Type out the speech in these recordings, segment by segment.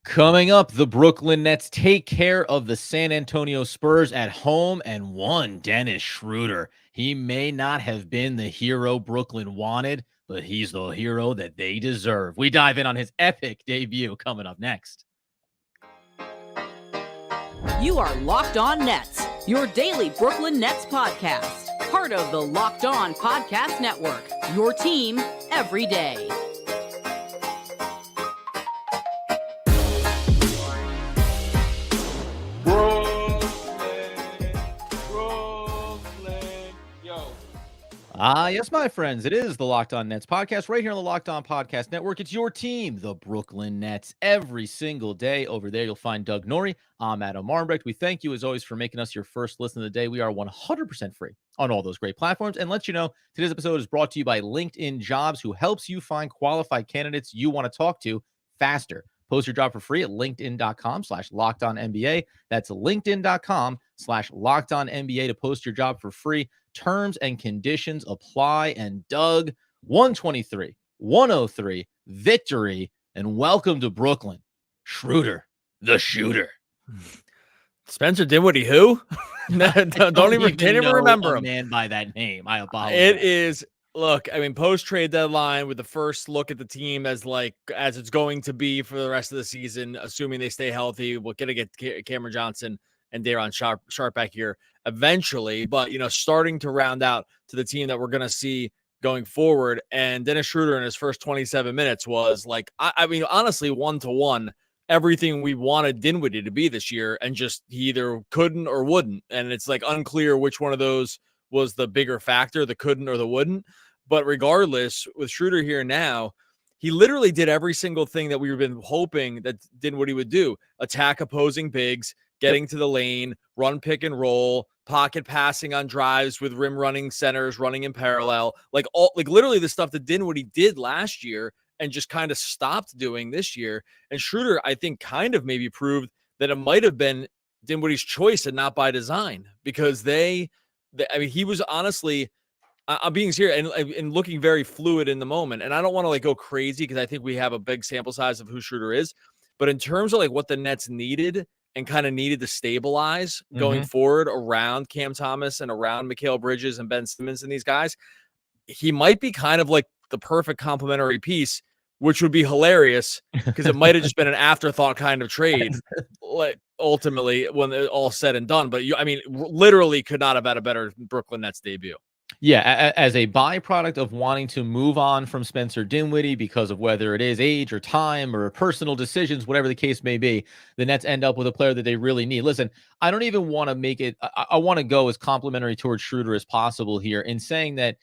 Coming up, the Brooklyn Nets take care of the San Antonio Spurs at home and one Dennis Schroder. He may not have been the hero Brooklyn wanted, but he's the hero that they deserve. We dive in on his epic debut coming up next. You are Locked On Nets, your daily Brooklyn Nets podcast. Part of the Locked On Podcast Network, your team every day. Yes, my friends, it is the Locked On Nets podcast right here on the Locked On Podcast Network. It's your team, the Brooklyn Nets, every single day. Over there, you'll find Doug Norrie. I'm Adam Marmbrecht. We thank you, as always, for making us your first listen of the day. We are 100% free on all those great platforms. And let you know, today's episode is brought to you by LinkedIn Jobs, who helps you find qualified candidates you want to talk to faster. Post your job for free at linkedin.com/LockedOnNBA. That's linkedin.com/LockedOnNBA to post your job for free. Terms and conditions apply. And Doug, 123, 103, victory, and welcome to Brooklyn. Schroder, the shooter. Spencer Dinwiddie, who? Can't even remember him. Man by that name. I apologize. It is. Look, I mean, post-trade deadline with the first look at the team as it's going to be for the rest of the season, assuming they stay healthy. We're going to get Cameron Johnson and Daron Sharp back here eventually. But, starting to round out to the team that we're going to see going forward. And Dennis Schroder in his first 27 minutes was I mean, honestly, 1-to-1, everything we wanted Dinwiddie to be this year. And just he either couldn't or wouldn't. And it's unclear which one of those was the bigger factor, the couldn't or the wouldn't. But regardless, with Schroder here now, he literally did every single thing that we've been hoping that Dinwiddie would do. Attack opposing bigs, getting to the lane, run pick and roll, pocket passing on drives with rim running centers, running in parallel. Literally the stuff that Dinwiddie did last year and just kind of stopped doing this year. And Schroder, I think, kind of maybe proved that it might have been Dinwiddie's choice and not by design, because I mean, he was honestly, I'm being serious and looking very fluid in the moment. And I don't want to go crazy because I think we have a big sample size of who Schroder is. But in terms of what the Nets needed and kind of needed to stabilize going forward around Cam Thomas and around Mikal Bridges and Ben Simmons and these guys, he might be kind of the perfect complementary piece, which would be hilarious because it might have just been an afterthought kind of trade, ultimately when it's all said and done. But literally could not have had a better Brooklyn Nets debut. Yeah, as a byproduct of wanting to move on from Spencer Dinwiddie because of whether it is age or time or personal decisions, whatever the case may be, the Nets end up with a player that they really need. Listen, I don't even want to make it, I want to go as complimentary towards Schroder as possible here in saying that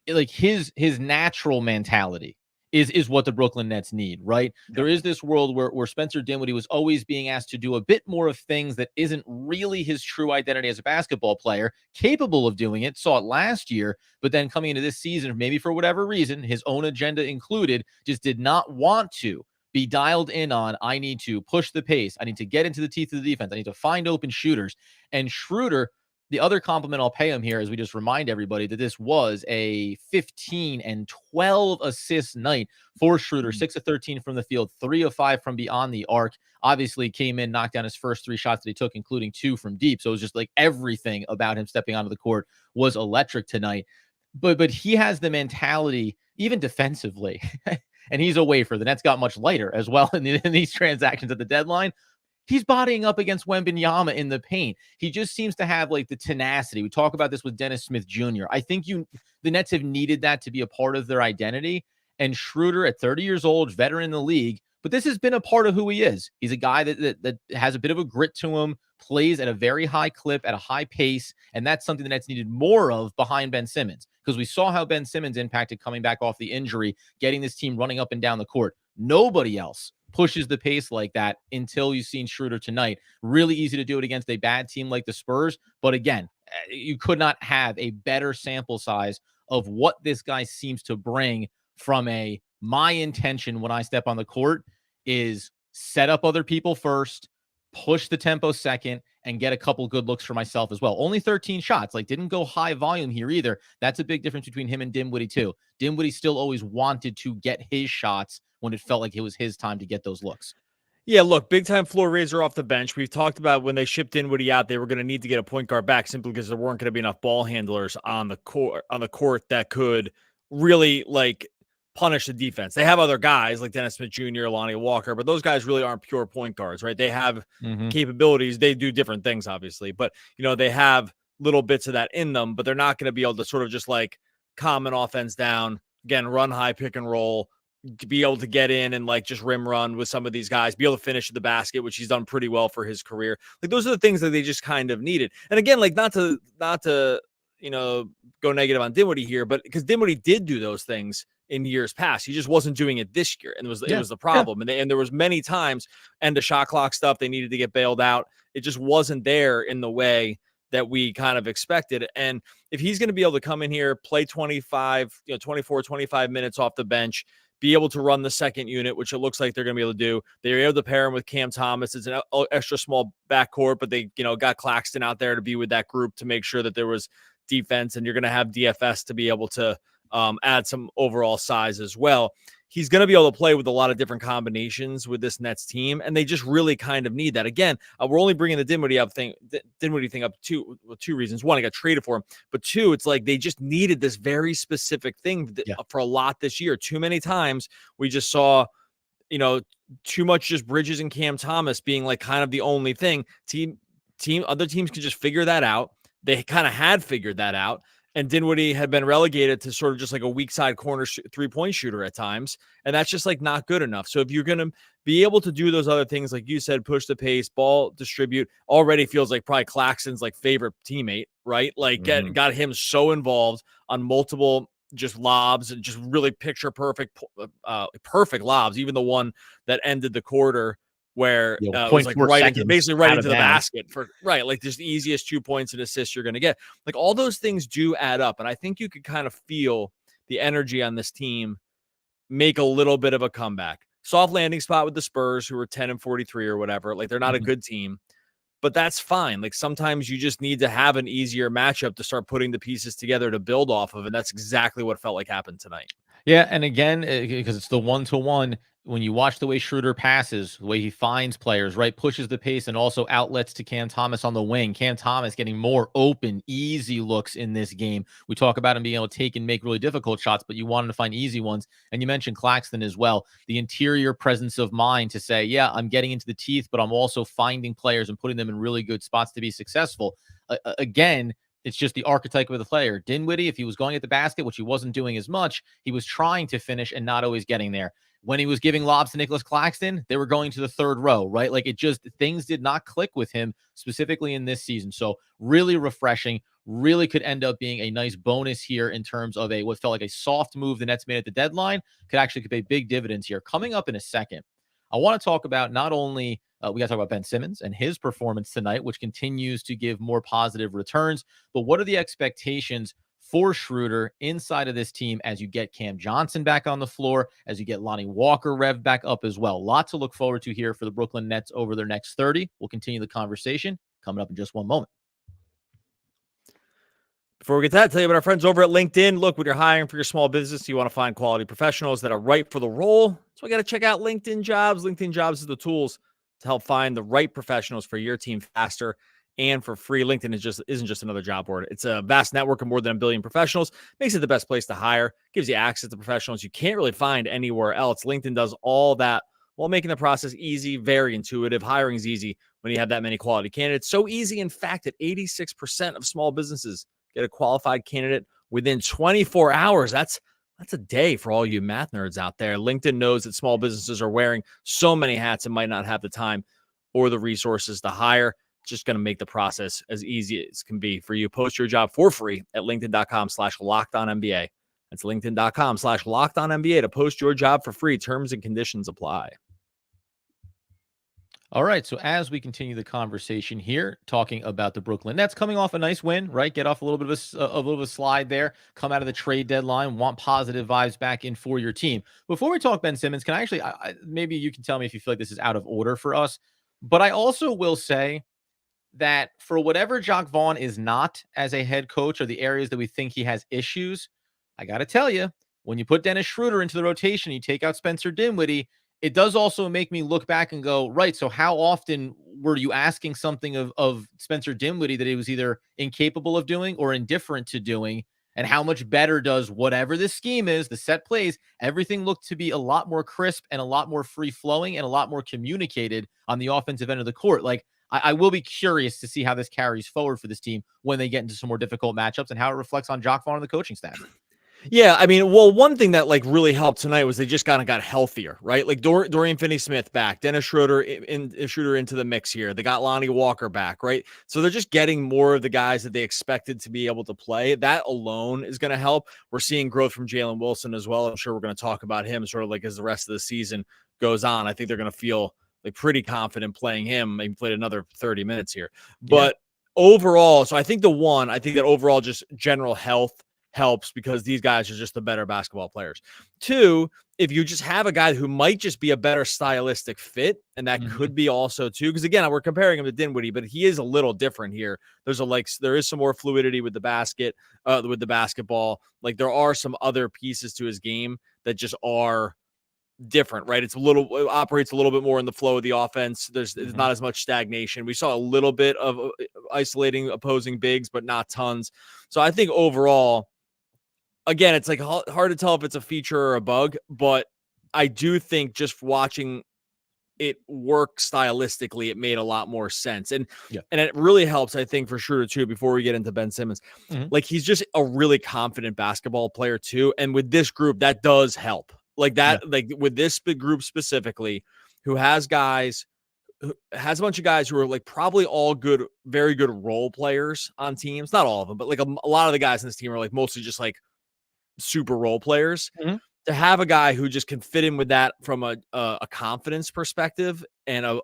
his natural mentality is what the Brooklyn Nets need, right? Yep. There is this world where Spencer Dinwiddie was always being asked to do a bit more of things that isn't really his true identity as a basketball player, capable of doing it, saw it last year, but then coming into this season, maybe for whatever reason, his own agenda included, just did not want to be dialed in on, I need to push the pace, I need to get into the teeth of the defense, I need to find open shooters. And Schroder, the other compliment I'll pay him here is we just remind everybody that this was a 15 and 12 assist night for Schroder, 6 of 13 from the field, 3 of 5 from beyond the arc. Obviously came in, knocked down his first 3 shots that he took, including 2 from deep. So it was just everything about him stepping onto the court was electric tonight. But he has the mentality, even defensively, and he's a wafer. The Nets got much lighter as well in these transactions at the deadline. He's bodying up against Wembanyama in the paint. He just seems to have the tenacity. We talk about this with Dennis Smith Jr. I think the Nets have needed that to be a part of their identity. And Schroder, at 30 years old, veteran in the league, but this has been a part of who he is. He's a guy that has a bit of a grit to him, plays at a very high clip, at a high pace, and that's something the Nets needed more of behind Ben Simmons, because we saw how Ben Simmons impacted coming back off the injury, getting this team running up and down the court. Nobody else pushes the pace like that until you've seen Schroder tonight. Really easy to do it against a bad team like the Spurs. But again, you could not have a better sample size of what this guy seems to bring from my intention when I step on the court is set up other people first, push the tempo second, and get a couple good looks for myself as well. Only 13 shots, didn't go high volume here either. That's a big difference between him and Dinwiddie too. Dinwiddie still always wanted to get his shots when it felt like it was his time to get those looks. Yeah, look, big time floor raiser off the bench. We've talked about when they shipped Dinwiddie out, they were going to need to get a point guard back simply because there weren't going to be enough ball handlers on the court that could really like punish the defense. They have other guys like Dennis Smith Jr., Lonnie Walker, but those guys really aren't pure point guards, right? They have capabilities. They do different things, obviously, but they have little bits of that in them, but they're not going to be able to sort of just like calm an offense down, again, run high pick and roll, to be able to get in and like just rim run with some of these guys, be able to finish at the basket, which he's done pretty well for his career. Like those are the things that they just kind of needed. And again, like not to go negative on Dinwiddie here, but because Dinwiddie did do those things in years past, he just wasn't doing it this year, and it was the problem. And there was many times end of shot clock stuff they needed to get bailed out. It just wasn't there in the way that we kind of expected. And if he's going to be able to come in here, play 24, 25 minutes off the bench, be able to run the second unit, which it looks like they're going to be able to do. They're able to pair him with Cam Thomas. It's an extra small backcourt, but they, got Claxton out there to be with that group to make sure that there was defense, and you're going to have DFS to be able to add some overall size as well. He's going to be able to play with a lot of different combinations with this Nets team, and they just really kind of need that. Again, we're only bringing the Dinwiddie thing up two reasons. One, I got traded for him, but two, it's like they just needed this very specific thing for a lot this year. Too many times we just saw, too much just Bridges and Cam Thomas being like kind of the only thing. Other teams can just figure that out. They kind of had figured that out. And Dinwiddie had been relegated to sort of just like a weak side corner three-point shooter at times. And that's just like not good enough. So if you're going to be able to do those other things, like you said, push the pace, ball distribute, already feels like probably Claxton's like favorite teammate, right? Like got him so involved on multiple just lobs and just really picture perfect lobs. Even the one that ended the quarter where it was like basically right into the basket for like just the easiest 2 points and assists you're going to get. Like all those things do add up. And I think you could kind of feel the energy on this team make a little bit of a comeback. Soft landing spot with the Spurs, who are 10-43 or whatever. Like they're not a good team, but that's fine. Like sometimes you just need to have an easier matchup to start putting the pieces together to build off of. And that's exactly what felt like happened tonight. Yeah, and again, because it's the one-to-one, when you watch the way Schroder passes, the way he finds players, right, pushes the pace, and also outlets to Cam Thomas on the wing. Cam Thomas getting more open, easy looks in this game. We talk about him being able to take and make really difficult shots, but you want him to find easy ones. And you mentioned Claxton as well. The interior presence of mind to say, yeah, I'm getting into the teeth, but I'm also finding players and putting them in really good spots to be successful. Again, it's just the archetype of the player. Dinwiddie, if he was going at the basket, which he wasn't doing as much, he was trying to finish and not always getting there. When he was giving lobs to Nicholas Claxton, they were going to the third row, right? Like things did not click with him specifically in this season. So really refreshing, really could end up being a nice bonus here in terms of what felt like a soft move the Nets made at the deadline. Could pay big dividends here. Coming up in a second, I want to talk about not only we got to talk about Ben Simmons and his performance tonight, which continues to give more positive returns. But what are the expectations for Schroder inside of this team as you get Cam Johnson back on the floor, as you get Lonnie Walker revved back up as well? A lot to look forward to here for the Brooklyn Nets over their next 30. We'll continue the conversation coming up in just one moment. Before we get to that, I'll tell you about our friends over at LinkedIn. Look, when you're hiring for your small business, you want to find quality professionals that are right for the role. So I got to check out LinkedIn Jobs. LinkedIn Jobs is the tools to help find the right professionals for your team faster and for free. LinkedIn isn't just another job board. It's a vast network of more than 1 billion professionals. Makes it the best place to hire. Gives you access to professionals you can't really find anywhere else. LinkedIn does all that while making the process easy, very intuitive. Hiring is easy when you have that many quality candidates. So easy, in fact, that 86% of small businesses get a qualified candidate within 24 hours. That's a day for all you math nerds out there. LinkedIn knows that small businesses are wearing so many hats and might not have the time or the resources to hire. It's just going to make the process as easy as can be for you. Post your job for free at linkedin.com/lockedonnba. That's linkedin.com/lockedonnba to post your job for free. Terms and conditions apply. All right, so as we continue the conversation here, talking about the Brooklyn Nets coming off a nice win, right? Get off a little bit of a slide there, come out of the trade deadline, want positive vibes back in for your team. Before we talk Ben Simmons, can I actually, maybe you can tell me if you feel like this is out of order for us, but I also will say that for whatever Jacques Vaughn is not as a head coach, or the areas that we think he has issues, I got to tell you, when you put Dennis Schroder into the rotation, you take out Spencer Dinwiddie, it does also make me look back and go, right, so how often were you asking something of Spencer Dinwiddie that he was either incapable of doing or indifferent to doing? And how much better does whatever this scheme is, the set plays, everything looked to be a lot more crisp and a lot more free flowing and a lot more communicated on the offensive end of the court. Like, I will be curious to see how this carries forward for this team when they get into some more difficult matchups and how it reflects on Jock Vaughn and the coaching staff. Yeah, I mean, well, one thing that like really helped tonight was they just kind of got healthier, right? Like Dorian Finney-Smith back, Dennis Schroder Schroder into the mix here. They got Lonnie Walker back, right? So they're just getting more of the guys that they expected to be able to play. That alone is going to help. We're seeing growth from Jalen Wilson as well. I'm sure we're going to talk about him sort of like as the rest of the season goes on. I think they're going to feel like pretty confident playing him. He played another 30 minutes here, but overall, so I think that overall just general health helps because these guys are just the better basketball players. Two, if you just have a guy who might just be a better stylistic fit, and that could be also too, because again, we're comparing him to Dinwiddie, but he is a little different here. There is some more fluidity with the basketball. Like there are some other pieces to his game that just are different, right? It operates a little bit more in the flow of the offense. There's not as much stagnation. We saw a little bit of isolating opposing bigs, but not tons. So I think overall, again, it's like hard to tell if it's a feature or a bug, but I do think just watching it work stylistically, it made a lot more sense. And it really helps, I think, for Schroder too, before we get into Ben Simmons. Like he's just a really confident basketball player too. And with this group, that does help. Like that, like with this big group specifically, who has a bunch of guys who are like probably all good, very good role players on teams. Not all of them, but like a lot of the guys in this team are like mostly just like super role players. To have a guy who just can fit in with that from a confidence perspective and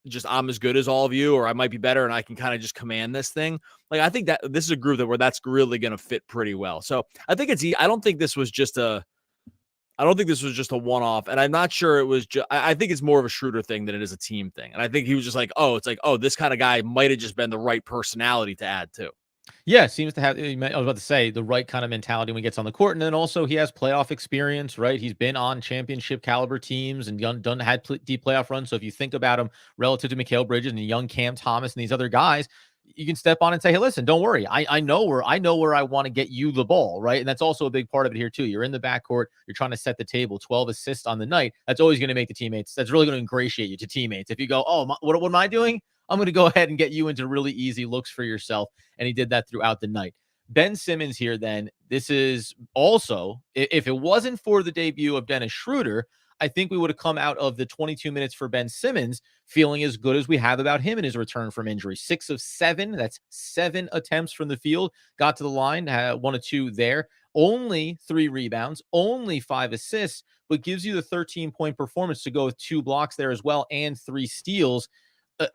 just I'm as good as all of you, or I might be better and I can kind of just command this thing. Like I think that this is a group where that's really going to fit pretty well. So I think I don't think this was just a one-off, and I'm not sure it was just, I think it's more of a Schroder thing than it is a team thing. And I think he was just like, this kind of guy might have just been the right personality to add too. Yeah, seems to have, I was about to say, the right kind of mentality when he gets on the court. And then also he has playoff experience, right? He's been on championship caliber teams and had deep playoff runs. So if you think about him relative to Mikal Bridges and young Cam Thomas and these other guys, you can step on and say, hey, listen, don't worry. I know where I want to get you the ball, right? And that's also a big part of it here too. You're in the backcourt, you're trying to set the table, 12 assists on the night. That's always going to make the teammates. That's really going to ingratiate you to teammates. If you go, what am I doing? I'm going to go ahead and get you into really easy looks for yourself. And he did that throughout the night. Ben Simmons here, then, this is also, if it wasn't for the debut of Dennis Schroder, I think we would have come out of the 22 minutes for Ben Simmons feeling as good as we have about him in his return from injury. 6 of 7, that's 7 attempts from the field, got to the line, 1 of 2 there, only 3 rebounds, only 5 assists, but gives you the 13-point performance to go with 2 blocks there as well and 3 steals.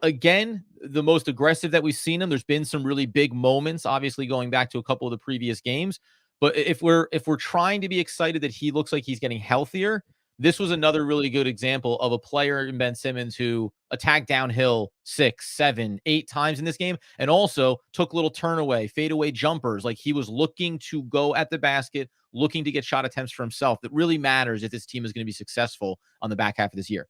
Again, the most aggressive that we've seen him. There's been some really big moments, obviously going back to a couple of the previous games. But if we're trying to be excited that he looks like he's getting healthier, this was another really good example of a player in Ben Simmons who attacked downhill 6, 7, 8 times in this game, and also took little turn-away, fadeaway jumpers. Like he was looking to go at the basket, looking to get shot attempts for himself. That really matters if this team is going to be successful on the back half of this year.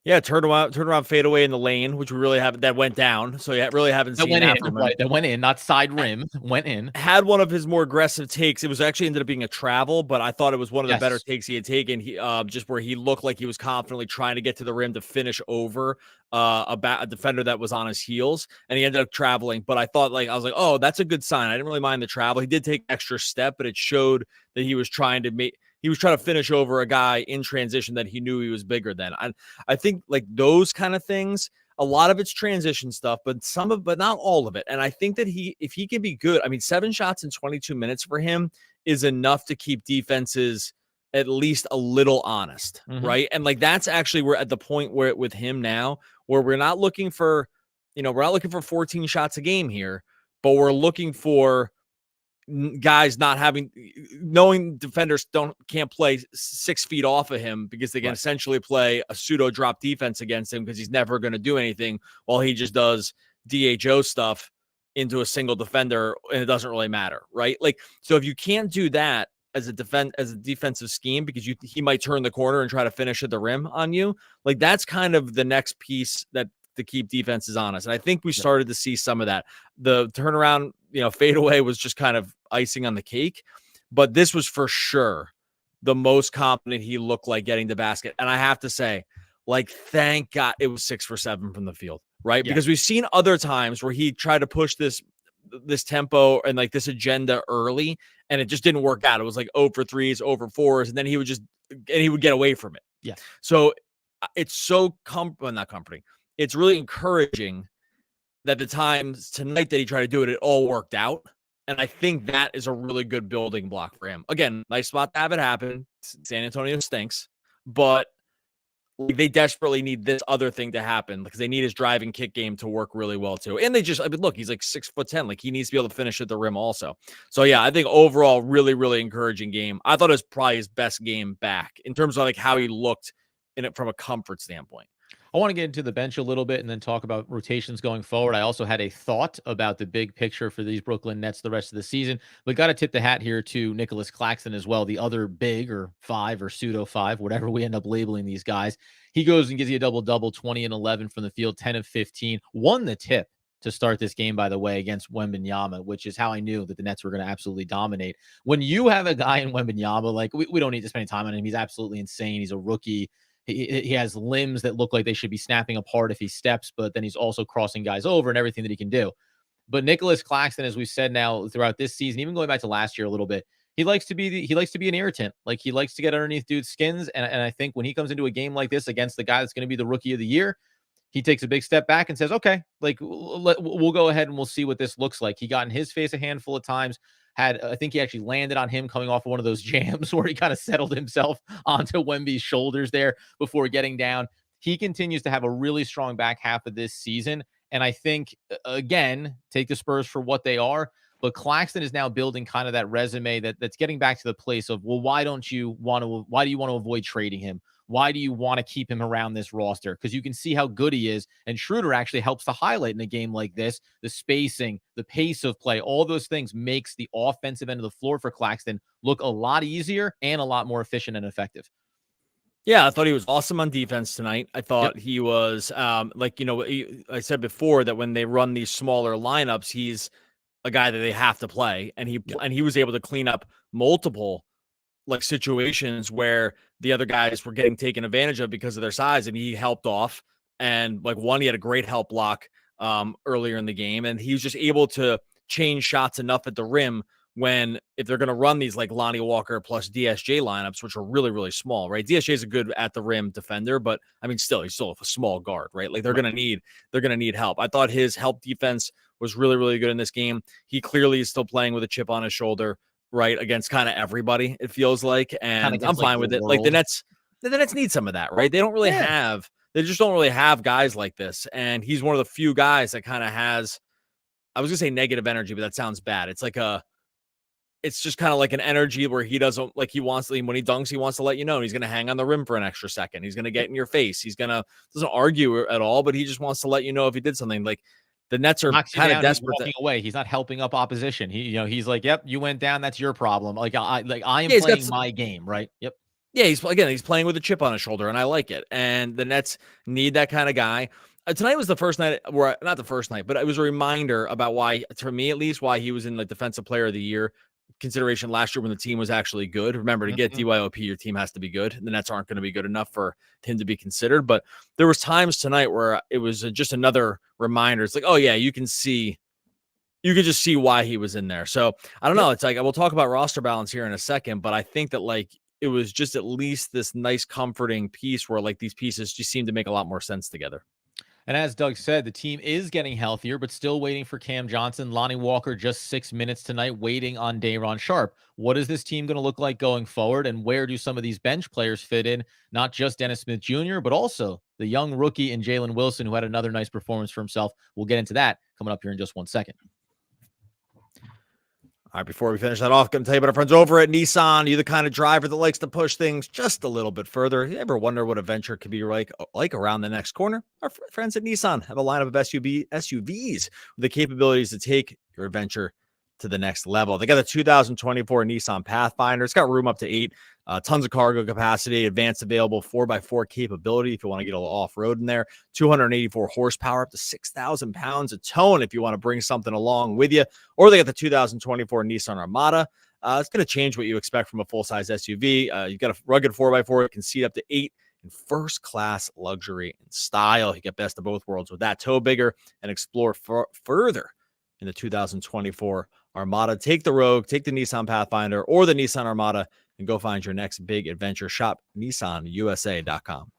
Yeah, turn around, fade away in the lane, which we really haven't. That went down, so yeah, really haven't seen that from him. Right, that went in, not side rim, went in. Had one of his more aggressive takes. It was actually ended up being a travel, but I thought it was one of the better takes he had taken. He just where he looked like he was confidently trying to get to the rim to finish over a defender that was on his heels, and he ended up traveling. But I thought, I was like, oh, that's a good sign. I didn't really mind the travel. He did take extra step, but it showed that he was trying to finish over a guy in transition that he knew he was bigger than. I think like those kind of things, a lot of it's transition stuff, but not all of it. And I think that if he can be good, 7 shots in 22 minutes for him is enough to keep defenses at least a little honest, right? And like that's actually we're at the point where with him now, where we're not looking for 14 shots a game here, but we're looking for guys knowing defenders can't play 6 feet off of him because they can essentially play a pseudo drop defense against him because he's never going to do anything while he just does DHO stuff into a single defender and it doesn't really matter, right? Like, so if you can't do that, as a defensive scheme because he might turn the corner and try to finish at the rim on you. Like that's kind of the next piece that to keep defenses honest. And I think we started to see some of that. The turnaround, fadeaway was just kind of icing on the cake, but this was for sure the most confident he looked like getting the basket. And I have to say, like, thank God it was 6 for 7 from the field, right? Yeah. Because we've seen other times where he tried to push this tempo and like this agenda early, and it just didn't work out. It was like 0 for 3s, 0 for 4s, and then he would get away from it. Yeah. So it's so not comforting. It's really encouraging that the times tonight that he tried to do it, it all worked out. And I think that is a really good building block for him. Again, nice spot to have it happen. San Antonio stinks, but they desperately need this other thing to happen because they need his driving kick game to work really well too. And look, he's like 6'10", like he needs to be able to finish at the rim also. So yeah, I think overall really, really encouraging game. I thought it was probably his best game back in terms of like how he looked in it from a comfort standpoint. I want to get into the bench a little bit and then talk about rotations going forward. I also had a thought about the big picture for these Brooklyn Nets the rest of the season, but got to tip the hat here to Nicholas Claxton as well, the other big or 5 or pseudo 5, whatever we end up labeling these guys. He goes and gives you a double-double, 20 and 11 from the field, 10 of 15. Won the tip to start this game, by the way, against Wembanyama, which is how I knew that the Nets were going to absolutely dominate. When you have a guy in Wembanyama, like we don't need to spend time on him. He's absolutely insane. He's a rookie. He has limbs that look like they should be snapping apart if he steps, but then he's also crossing guys over and everything that he can do. But Nicholas Claxton, as we've said now throughout this season, even going back to last year a little bit, he likes to be an irritant. Like he likes to get underneath dudes' skins. And I think when he comes into a game like this against the guy that's going to be the rookie of the year, he takes a big step back and says, okay, like we'll go ahead and we'll see what this looks like. He got in his face a handful of times. I think he actually landed on him coming off of one of those jams where he kind of settled himself onto Wemby's shoulders there before getting down. He continues to have a really strong back half of this season. And I think, again, take the Spurs for what they are. But Claxton is now building kind of that resume that's getting back to the place of, well, why do you want to avoid trading him? Why do you want to keep him around this roster? Because you can see how good he is. And Schroder actually helps to highlight in a game like this, the spacing, the pace of play, all those things makes the offensive end of the floor for Claxton look a lot easier and a lot more efficient and effective. Yeah, I thought he was awesome on defense tonight. I thought he was I said before that when they run these smaller lineups, he's a guy that they have to play. And he was able to clean up multiple like situations where the other guys were getting taken advantage of because of their size, and he helped off. And like he had a great help block earlier in the game, and he was just able to change shots enough at the rim when if they're going to run these like Lonnie Walker plus DSJ lineups, which are really, really small, right? DSJ is a good at the rim defender, but I mean, he's still a small guard, right? Like they're going to need help. I thought his help defense was really, really good in this game. He clearly is still playing with a chip on his shoulder, right? Against kind of everybody, it feels like. And I'm fine with it. Like the Nets need some of that, right? They don't really they just don't really have guys like this. And he's one of the few guys that kind of has, I was gonna say negative energy, but that sounds bad. It's just kind of like an energy where he doesn't like, when he dunks, he wants to let you know he's going to hang on the rim for an extra second. He's going to get in your face. Doesn't argue at all, but he just wants to let you know if he did something. Like the Nets are kind of desperate. He's walking away. He's not helping up opposition. He's like, yep, you went down. That's your problem. Like I am playing my game, right? Yep. Yeah, he's playing with a chip on his shoulder, and I like it. And the Nets need that kind of guy. Tonight was the first night, not the first night, but it was a reminder about why, for me at least, why he was in like Defensive Player of the Year consideration last year when the team was actually good. Remember, to get DYOP, your team has to be good. The Nets aren't going to be good enough for him to be considered. But there was times tonight where it was just another reminder. It's like, oh yeah, you could just see why he was in there. So I don't know. It's like, we'll talk about roster balance here in a second, but I think that like it was just at least this nice comforting piece where like these pieces just seem to make a lot more sense together. And as Doug said, the team is getting healthier, but still waiting for Cam Johnson. Lonnie Walker just 6 minutes tonight, waiting on Day'Ron Sharpe. What is this team going to look like going forward? And where do some of these bench players fit in? Not just Dennis Smith Jr., but also the young rookie in Jalen Wilson, who had another nice performance for himself. We'll get into that coming up here in just 1 second. All right, before we finish that off, I'm going to tell you about our friends over at Nissan. You're the kind of driver that likes to push things just a little bit further. You ever wonder what a venture could be like around the next corner? Our friends at Nissan have a lineup of SUVs with the capabilities to take your adventure to the next level. They got the 2024 Nissan Pathfinder. It's got room up to 8, tons of cargo capacity, advanced available 4x4 capability if you want to get a little off-road in there, 284 horsepower, up to 6,000 pounds of towing if you want to bring something along with you. Or they got the 2024 Nissan Armada. It's going to change what you expect from a full-size SUV. You've got a rugged 4x4 that can seat up to 8 in first-class luxury and style. You get best of both worlds with that. Tow bigger and explore further in the 2024 Armada. Take the Rogue, take the Nissan Pathfinder or the Nissan Armada, and go find your next big adventure. Shop NissanUSA.com.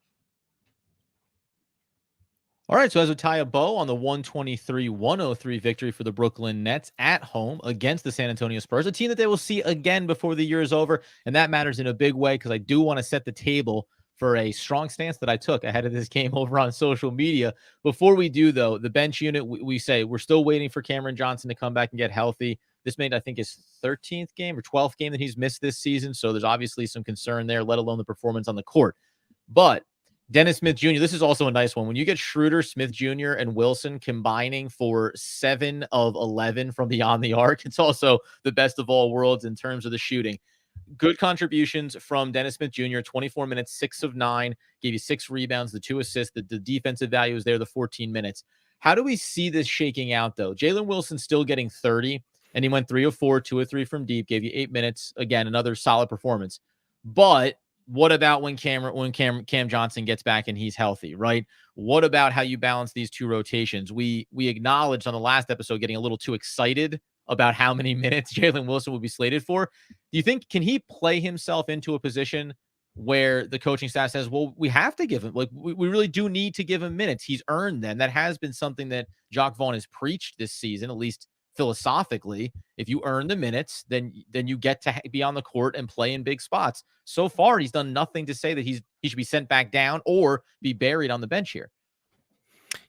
All right, so as we tie a bow on the 123-103 victory for the Brooklyn Nets at home against the San Antonio Spurs, a team that they will see again before the year is over, and that matters in a big way because I do want to set the table for a strong stance that I took ahead of this game over on social media. Before we do, though, the bench unit, we say we're still waiting for Cameron Johnson to come back and get healthy. This made, I think, his 13th game or 12th game that he's missed this season, so there's obviously some concern there, let alone the performance on the court. But Dennis Smith Jr., this is also a nice one. When you get Schroder, Smith Jr., and Wilson combining for 7 of 11 from beyond the arc, it's also the best of all worlds in terms of the shooting. Good contributions from Dennis Smith Jr., 24 minutes, 6 of 9, gave you 6 rebounds, the 2 assists, the defensive value is there, the 14 minutes. How do we see this shaking out, though? Jalen Wilson still getting 30, and he went 3 of 4, 2 of 3 from deep, gave you 8 minutes. Again, another solid performance. But what about when Cam Johnson gets back and he's healthy, right? What about how you balance these two rotations? We acknowledged on the last episode getting a little too excited about how many minutes Jalen Wilson would be slated for. Do you think, can he play himself into a position where the coaching staff says, well, we have to give him, like, we really do need to give him minutes. He's earned them. That has been something that Jacques Vaughn has preached this season, at least philosophically. If you earn the minutes, then you get to be on the court and play in big spots. So far, he's done nothing to say that he should be sent back down or be buried on the bench here.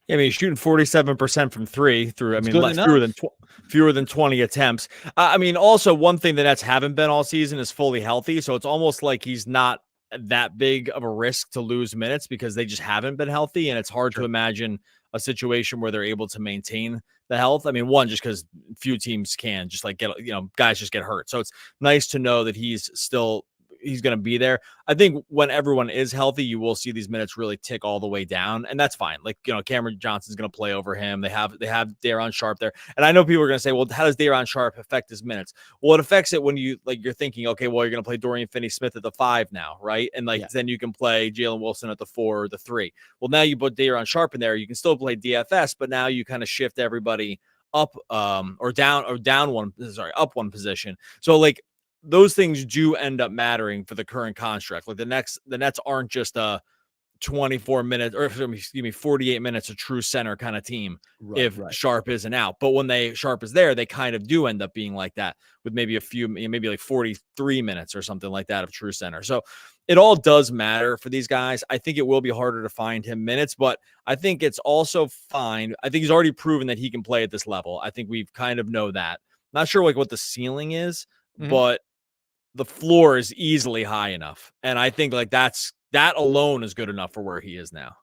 Yeah, I mean, he's shooting 47% from 3 through, I mean, fewer than 20 attempts. I mean, also one thing the Nets haven't been all season is fully healthy. So it's almost like he's not that big of a risk to lose minutes because they just haven't been healthy. And it's hard to imagine a situation where they're able to maintain the health. I mean, one, just because few teams can just like get, guys just get hurt. So it's nice to know that he's going to be there. I think when everyone is healthy, you will see these minutes really tick all the way down, and that's fine. Like, Cameron Johnson's going to play over him. They have Daron Sharp there. And I know people are going to say, well, how does Daron Sharp affect his minutes? Well, it affects it when you're thinking, okay, well, you're going to play Dorian Finney-Smith at the 5 now, right? And then you can play Jalen Wilson at the 4 or the 3. Well, now you put Daron Sharp in there. You can still play DFS, but now you kind of shift everybody up up one position. So like, those things do end up mattering for the current construct. Like the Nets aren't just a 24 minutes or 48 minutes a true center kind of team Sharp isn't out. But when Sharp is there, they kind of do end up being like that with maybe maybe like 43 minutes or something like that of true center. So it all does matter for these guys. I think it will be harder to find him minutes, but I think it's also fine. I think he's already proven that he can play at this level. I think we've kind of know that. Not sure like what the ceiling is, but the floor is easily high enough. And I think like that alone is good enough for where he is now.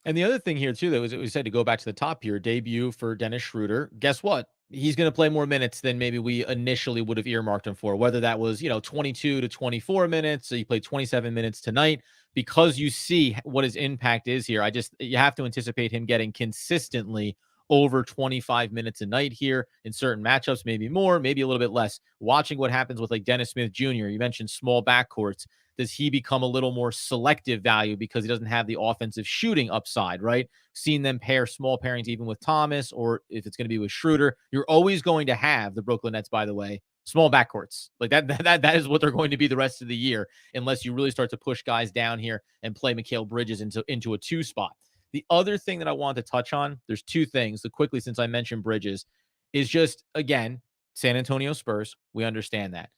And the other thing here too, that was, we said to go back to the top here, debut for Dennis Schroder. Guess what? He's going to play more minutes than maybe we initially would have earmarked him for, whether that was, 22 to 24 minutes. So he played 27 minutes tonight because you see what his impact is here. You have to anticipate him getting consistently over 25 minutes a night here in certain matchups, maybe more, maybe a little bit less. Watching what happens with like Dennis Smith Jr., you mentioned small backcourts. Does he become a little more selective value because he doesn't have the offensive shooting upside, right? Seen them pair small pairings even with Thomas, or if it's going to be with Schroder. You're always going to have the Brooklyn Nets, by the way, small backcourts. Like that is what they're going to be the rest of the year, unless you really start to push guys down here and play Mikal Bridges into a 2 spot. The other thing that I want to touch on, there's 2 things quickly since I mentioned Bridges, is just, again, San Antonio Spurs. We understand that.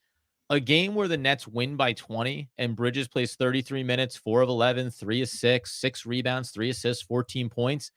A game where the Nets win by 20 and Bridges plays 33 minutes, 4 of 11, 3 of 6, 6 rebounds, 3 assists, 14 points.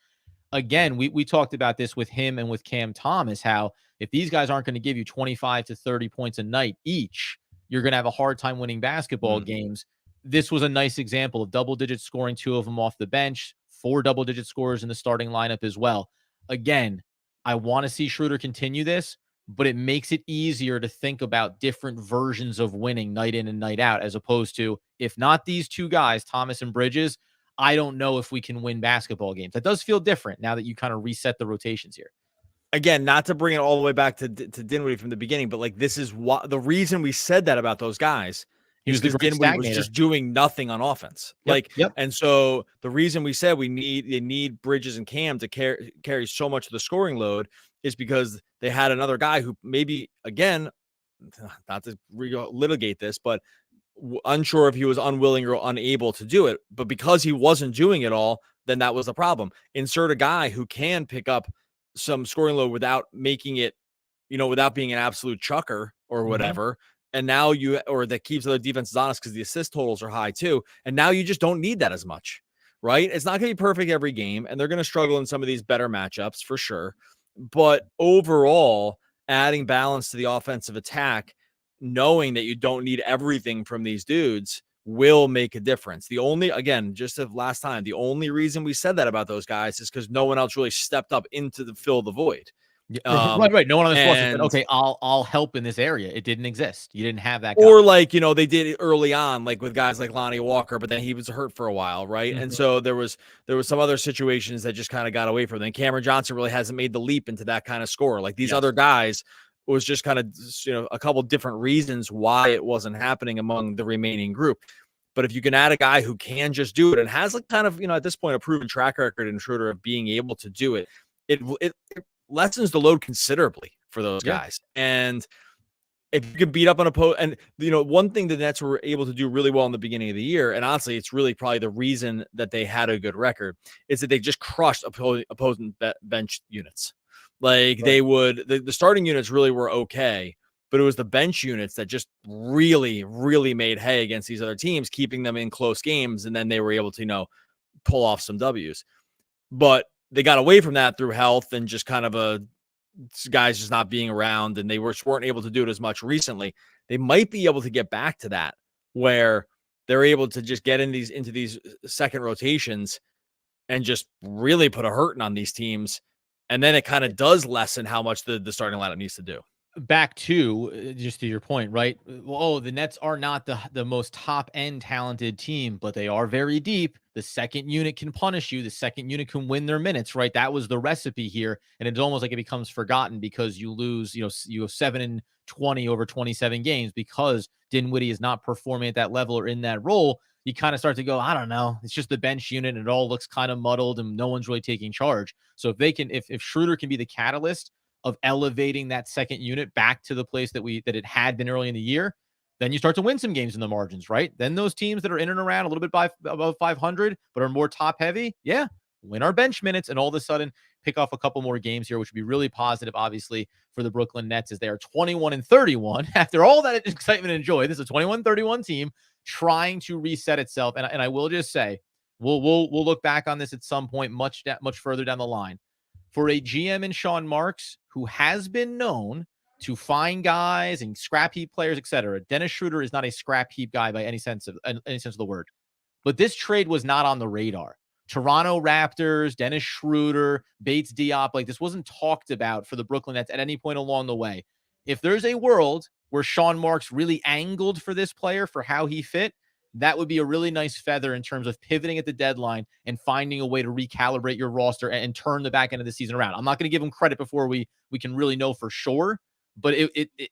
Again, we talked about this with him and with Cam Thomas, how if these guys aren't going to give you 25 to 30 points a night each, you're going to have a hard time winning basketball games. This was a nice example of double-digit scoring, 2 of them off the bench, 4 double-digit scorers in the starting lineup as well. Again, I want to see Schroder continue this, but it makes it easier to think about different versions of winning night in and night out, as opposed to, if not these two guys, Thomas and Bridges, I don't know if we can win basketball games. That does feel different now that you kind of reset the rotations here. Again, not to bring it all the way back to Dinwiddie from the beginning, but like, this is what the reason we said that about those guys He is was the because great Dinwiddie was stagnator. just doing nothing on offense. Yep. And so the reason we said they need Bridges and Cam to carry so much of the scoring load is because they had another guy who maybe, again, not to litigate this, but unsure if he was unwilling or unable to do it. But because he wasn't doing it all, then that was the problem. Insert a guy who can pick up some scoring load without making it, without being an absolute chucker or whatever. And now that keeps other defenses honest because the assist totals are high too. And now you just don't need that as much, right? It's not going to be perfect every game, and they're going to struggle in some of these better matchups for sure. But overall, adding balance to the offensive attack, knowing that you don't need everything from these dudes, will make a difference. The only reason we said that about those guys is because no one else really stepped up into the fill the void. Right. No one on this roster said, okay, I'll help in this area. It didn't exist. You didn't have that guy. Or they did it early on, like with guys like Lonnie Walker, but then he was hurt for a while, right? And so there was some other situations that just kind of got away from them. And Cameron Johnson really hasn't made the leap into that kind of score. Like these other guys was just kind of, a couple different reasons why it wasn't happening among the remaining group. But if you can add a guy who can just do it and has like kind of, at this point, a proven track record in Schroder of being able to do it, it lessens the load considerably for those guys. And if you can beat up on and one thing the Nets were able to do really well in the beginning of the year, and honestly, it's really probably the reason that they had a good record, is that they just crushed opposing bench units. Like the starting units really were okay, but it was the bench units that just really, really made hay against these other teams, keeping them in close games. And then they were able to, pull off some W's. But they got away from that through health and just kind of guys just not being around, and they weren't able to do it as much recently. They might be able to get back to that, where they're able to just get into these second rotations and just really put a hurting on these teams. And then it kind of does lessen how much the starting lineup needs to do. Back to just to your point, right? Oh, the Nets are not the most top end talented team, but they are very deep. The second unit can punish you. The second unit can win their minutes, right? That was the recipe here. And it's almost like it becomes forgotten because you lose, you have 7-20 over 27 games because Dinwiddie is not performing at that level or in that role. You kind of start to go, I don't know. It's just the bench unit, and it all looks kind of muddled and no one's really taking charge. So if Schroder can be the catalyst of elevating that second unit back to the place that it had been early in the year, then you start to win some games in the margins, right? Then those teams that are in and around a little bit above 500, but are more top heavy, win our bench minutes, and all of a sudden pick off a couple more games here, which would be really positive, obviously, for the Brooklyn Nets, as they are 21-31 after all that excitement and joy. This is a 21-31 team trying to reset itself, and I will just say, we'll look back on this at some point much further down the line. For a GM in Sean Marks, who has been known to find guys and scrap heap players, etc., Dennis Schroder is not a scrap heap guy by any sense of the word. But this trade was not on the radar. Toronto Raptors, Dennis Schroder, Bates Diop, like this wasn't talked about for the Brooklyn Nets at any point along the way. If there's a world where Sean Marks really angled for this player for how he fit, that would be a really nice feather in terms of pivoting at the deadline and finding a way to recalibrate your roster and turn the back end of the season around. I'm not going to give him credit before we can really know for sure, but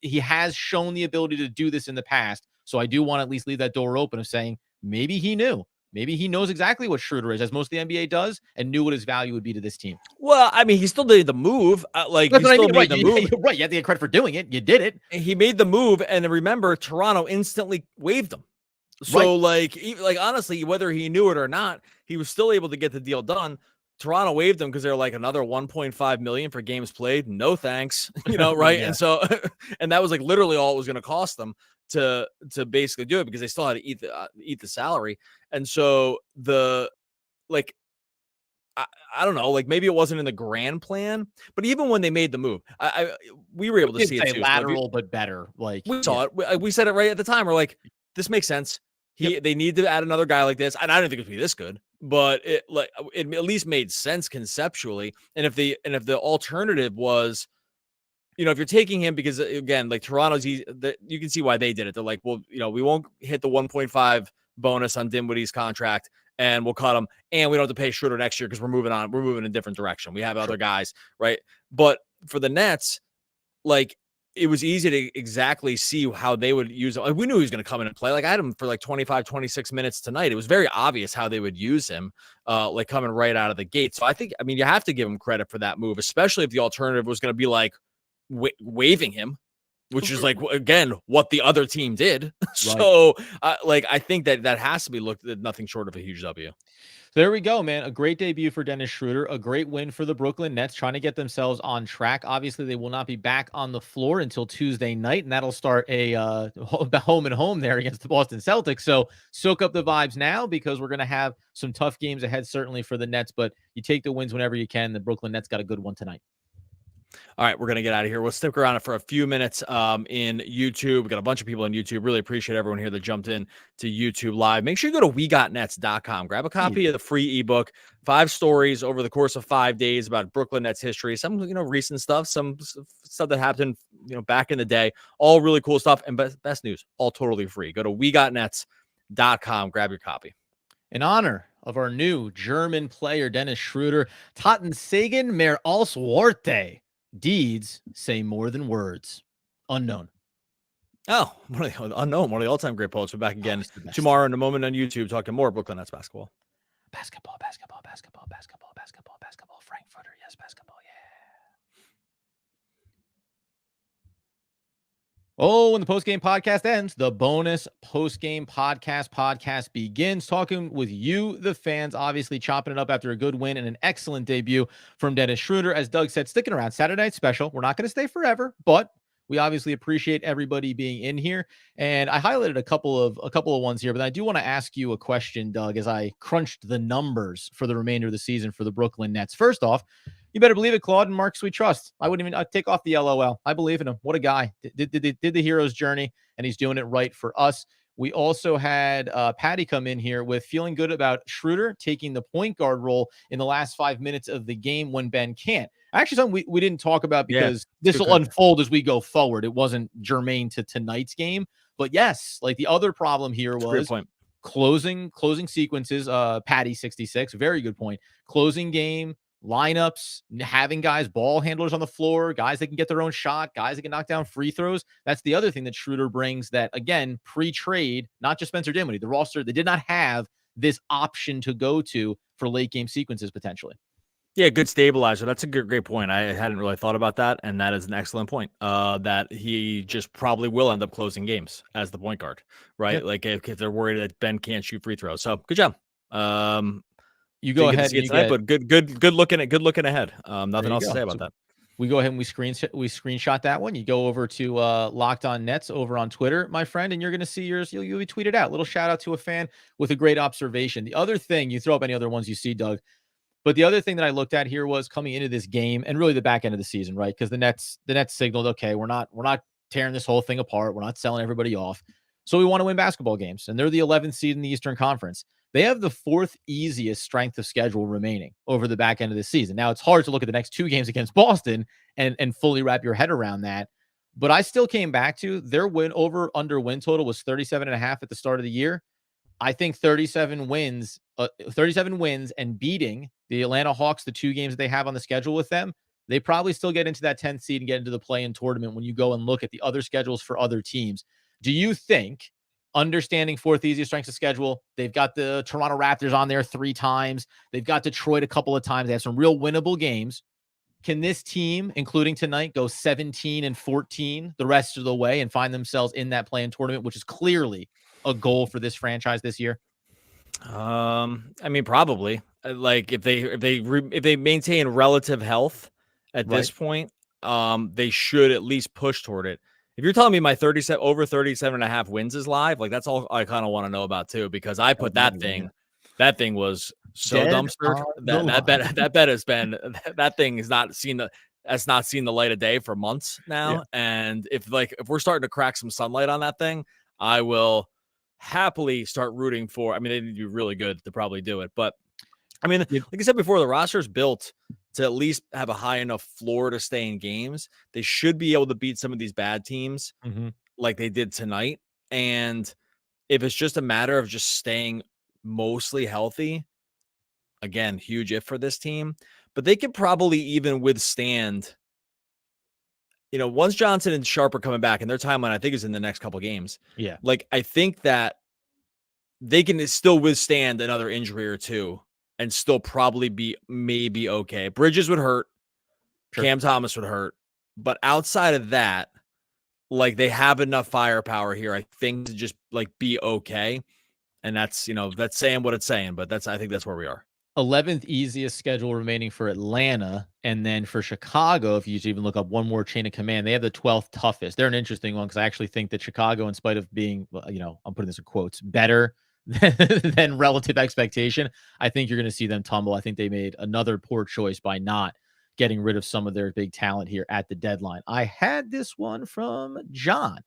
he has shown the ability to do this in the past. So I do want to at least leave that door open of saying maybe he knew. Maybe he knows exactly what Schroder is, as most of the NBA does, and knew what his value would be to this team. Well, I mean, he still did the move. That's what I mean. Right. You're right. You have to get credit for doing it. You did it. He made the move, and remember, Toronto instantly waived him. So, like honestly, whether he knew it or not, he was still able to get the deal done. Toronto waived him because they're like another $1.5 million for games played. No thanks, right? Yeah. And so, and that was like literally all it was going to cost them to basically do it, because they still had to eat the salary. And so I don't know, like maybe it wasn't in the grand plan, but even when they made the move, we were able to see it too. Lateral, but better. Like we saw it. We said it right at the time. We're like, this makes sense. They need to add another guy like this, and I don't think it would be this good, but it at least made sense conceptually. And if the alternative was, if you're taking him because again, like Toronto's, you can see why they did it. They're like, well, we won't hit the 1.5 bonus on Dinwiddie's contract, and we'll cut him, and we don't have to pay Schroder next year because we're moving on. We're moving in a different direction. We have other guys, right? But for the Nets, like, it was easy to exactly see how they would use him. Like, we knew he was going to come in and play. Like, I had him for like 25, 26 minutes tonight. It was very obvious how they would use him, like coming right out of the gate. So you have to give him credit for that move, especially if the alternative was going to be like waiving him, which is like, again, what the other team did. So I think that has to be looked at nothing short of a huge W. So there we go, man. A great debut for Dennis Schroder. A great win for the Brooklyn Nets, trying to get themselves on track. Obviously, they will not be back on the floor until Tuesday night, and that'll start a home and home there against the Boston Celtics. So soak up the vibes now, because we're going to have some tough games ahead, certainly for the Nets, but you take the wins whenever you can. The Brooklyn Nets got a good one tonight. All right, we're going to get out of here. We'll stick around for a few minutes in YouTube. We got a bunch of people on YouTube. Really appreciate everyone here that jumped in to YouTube Live. Make sure you go to wegotnets.com. Grab a copy of the free ebook. 5 stories over the course of 5 days about Brooklyn Nets history. Some, recent stuff, some stuff that happened, back in the day. All really cool stuff. And best news, all totally free. Go to wegotnets.com. Grab your copy. In honor of our new German player, Dennis Schroder, Taten Sagan mehr als Worte. Deeds say more than words. Unknown. Oh, unknown. One of the all-time great poets. We're back again tomorrow in a moment on YouTube talking more Brooklyn Nets basketball. Basketball. Frankfurter, yes, basketball, yeah. Oh, when the post-game podcast ends, the bonus post-game podcast begins. Talking with you, the fans, obviously chopping it up after a good win and an excellent debut from Dennis Schroder. As Doug said, sticking around. Saturday night special. We're not going to stay forever, but we obviously appreciate everybody being in here. And I highlighted a couple of ones here, but I do want to ask you a question, Doug, as I crunched the numbers for the remainder of the season for the Brooklyn Nets. First off, you better believe it, Claude and Marks, we trust. I'd take off the LOL. I believe in him. What a guy. Did the hero's journey, and he's doing it right for us. We also had Patty come in here with feeling good about Schroder taking the point guard role in the last 5 minutes of the game when Ben can't. Actually, something we didn't talk about because this will unfold as we go forward. It wasn't germane to tonight's game. But yes, like the other problem here was closing sequences. Patty 66, very good point. Closing game, lineups, having guys, ball handlers on the floor, guys that can get their own shot, guys that can knock down free throws. That's the other thing that Schroder brings that, again, pre-trade, not just Spencer Dinwiddie, the roster, they did not have this option to go to for late game sequences potentially. Yeah, good stabilizer. That's a great point. I hadn't really thought about that, and that is an excellent point. That he just probably will end up closing games as the point guard, right? Yep. Like if they're worried that Ben can't shoot free throws. So good job. You go ahead. But good looking ahead. Nothing else to say about that. We go ahead and we screenshot that one. You go over to Locked On Nets over on Twitter, my friend, and you're going to see yours. You'll be tweeted out. Little shout out to a fan with a great observation. The other thing, you throw up any other ones you see, Doug. But the other thing that I looked at here was coming into this game and really the back end of the season, right? Because the Nets signaled, okay, we're not tearing this whole thing apart. We're not selling everybody off. So we want to win basketball games. And they're the 11th seed in the Eastern Conference. They have the 4th easiest strength of schedule remaining over the back end of the season. Now, it's hard to look at the next 2 games against Boston and fully wrap your head around that. But I still came back to their under win total was 37.5 at the start of the year. I think 37 wins and beating the Atlanta Hawks, the 2 games that they have on the schedule with them, they probably still get into that 10th seed and get into the play-in tournament when you go and look at the other schedules for other teams. Do you think, understanding 4th easiest strength of schedule, they've got the Toronto Raptors on there 3 times, they've got Detroit a couple of times, they have some real winnable games. Can this team, including tonight, go 17-14 the rest of the way and find themselves in that play-in tournament, which is clearly a goal for this franchise this year? I mean, probably. Like if they maintain relative health at this point, they should at least push toward it. If you're telling me my 37.5 wins is live, like that's all I kind of want to know about too, because I put that thing was so dumpster. That bet has been, that thing has not seen the light of day for months now. Yeah. And if we're starting to crack some sunlight on that thing, I will happily start rooting for. I mean, they need to be really good to probably do it, but I mean, like I said before, the roster's built to at least have a high enough floor to stay in games, they should be able to beat some of these bad teams like they did tonight. And if it's just a matter of just staying mostly healthy, again, huge if for this team, but they could probably even withstand, once Johnson and Sharp are coming back, and their timeline, I think, is in the next couple games. Yeah. Like, I think that they can still withstand another injury or two and still probably be maybe okay. Bridges would hurt. Sure. Cam Thomas would hurt. But outside of that, like, they have enough firepower here, I think, to just like be okay. And that's, that's saying what it's saying, but I think that's where we are. 11th easiest schedule remaining for Atlanta. And then for Chicago, if you even look up one more chain of command, they have the 12th toughest. They're an interesting one because I actually think that Chicago, in spite of being, I'm putting this in quotes, better than relative expectation, I think you're going to see them tumble. I think they made another poor choice by not getting rid of some of their big talent here at the deadline. I had this one from John.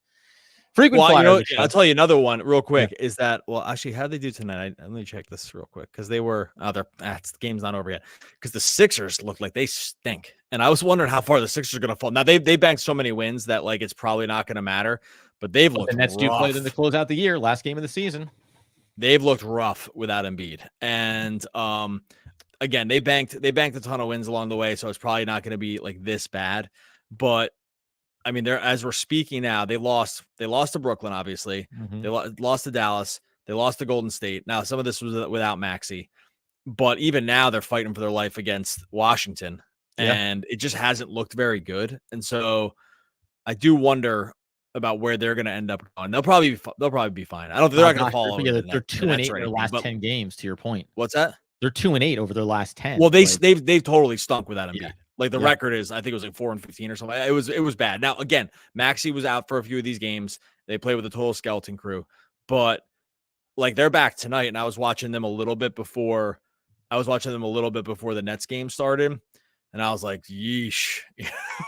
Frequent flyer. I'll tell you another one real quick. Yeah. Is that, well, actually, how did they do tonight? Let me check this real quick because they were the game's not over yet because the Sixers look like they stink, and I was wondering how far the Sixers are going to fall. Now they banked so many wins that like it's probably not going to matter, but they've looked. And that's do play them to close out the year, last game of the season. They've looked rough without Embiid, and again, they banked a ton of wins along the way, so it's probably not going to be like this bad, but. I mean, as we're speaking now, they lost to Brooklyn, obviously. They lost to Dallas. They lost to Golden State. Now, some of this was without Maxey, but even now they're fighting for their life against Washington, and it just hasn't looked very good. And so I do wonder about where they're going to end up going. They'll probably be fine. I don't think they're not going to fall over. They're 2-8 in their last 10 games. To your point, what's that? They're 2-8 over their last 10. Well, they've totally stunk without Embiid. Yeah. Like the record is, I think it was like 4-15 or something. It was bad. Now, again, Maxey was out for a few of these games. They played with a total skeleton crew, but like they're back tonight. And I was watching them a little bit before the Nets game started. And I was like, yeesh,